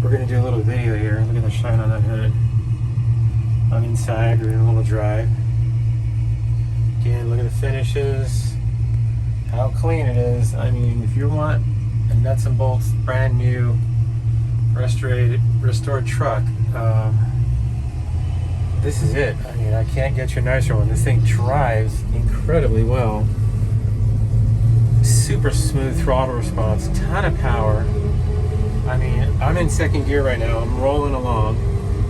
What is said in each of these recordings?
we're going to do a little video here. Look at the shine on that hood. I'm inside, we're doing a little drive. Again, look at the finishes, how clean it is. I mean, if you want a nuts and bolts, brand new, restored truck, this is it. I mean, I can't get you a nicer one. This thing drives incredibly well. Super smooth throttle response, ton of power. I mean, I'm in second gear right now. I'm rolling along,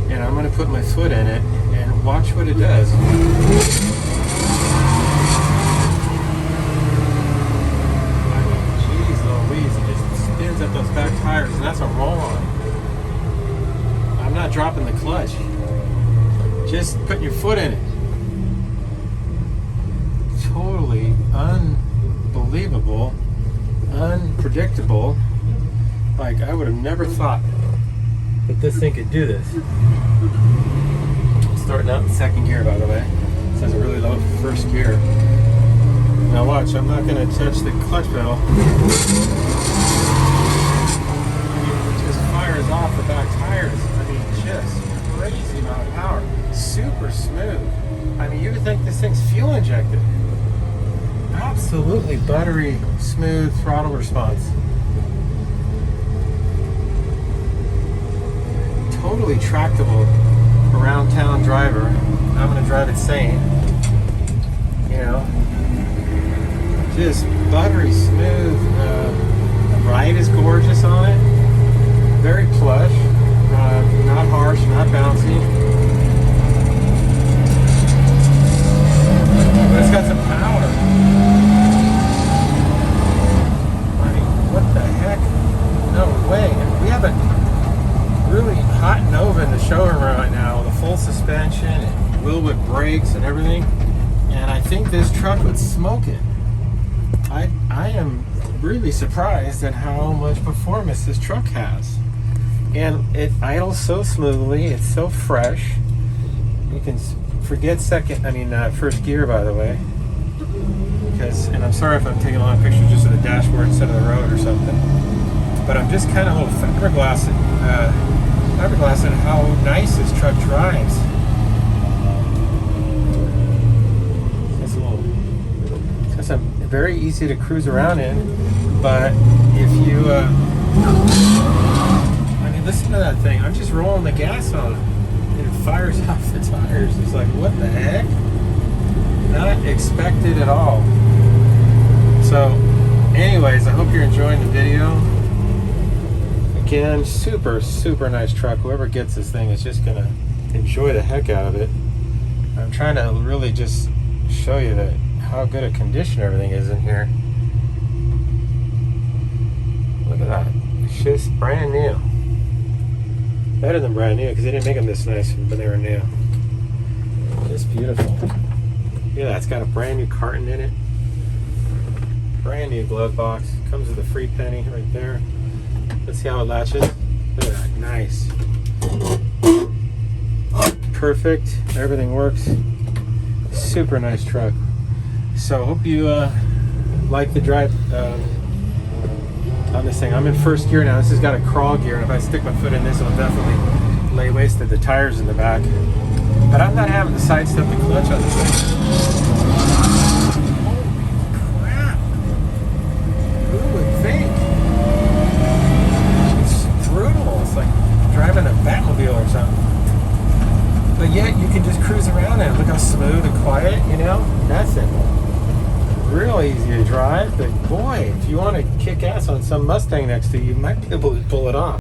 and I'm going to put my foot in it and watch what it does. I mean, geez Louise, it just spins up those back tires, and that's a roll-on. I'm not dropping the clutch. Just putting your foot in it. Totally unbelievable, unpredictable. Like, I would have never thought that this thing could do this. I'm starting out in second gear, by the way. This has a really low first gear. Now watch, I'm not going to touch the clutch pedal. It just fires off the back tires. I mean, just crazy amount of power. Super smooth. I mean, you would think this thing's fuel injected. Absolutely buttery, smooth throttle response. Totally tractable around town driver. I'm gonna drive it sane. You know, just buttery smooth. The ride is gorgeous on it. Very plush, not harsh, not bouncy. But it's got some power. I mean, what the heck? No way. We have a really hot Nova in the showroom right now with a full suspension and Wilwood brakes and everything. And I think this truck would smoke it. I am really surprised at how much performance this truck has. And it idles so smoothly. It's so fresh. You can forget first gear, by the way, and I'm sorry if I'm taking a lot of pictures just of the dashboard instead of the road or something, but I'm just kind of a little fiberglassing how nice this truck drives. It's very easy to cruise around in, but if you I mean, listen to that thing. I'm just rolling the gas on it. It fires off the tires. It's like, what the heck? Not expected at all. So, anyways, I hope you're enjoying the video. Again, super, super nice truck. Whoever gets this thing is just gonna enjoy the heck out of it. I'm trying to really just show you that how good a condition everything is in here. Look at that. It's just brand new. Better than brand new, because they didn't make them this nice when they were new. Just beautiful. Look at that, it's got a brand new carton in it. Brand new glove box. Comes with a free penny right there. Let's see how it latches. Look at that, nice. Perfect, everything works. Super nice truck. So hope you like the drive on this thing. I'm in first gear now. This has got a crawl gear, and if I stick my foot in this, it'll definitely lay waste to the tires in the back. But I'm not having to sidestep the clutch on this thing. Holy crap! Who would think? It's brutal. It's like driving a Batmobile or something. But yet you can just cruise around and look how smooth and quiet, you know? That's it. Real easy to drive, but boy, if you want to kick ass on some Mustang next to you, you might be able to pull it off.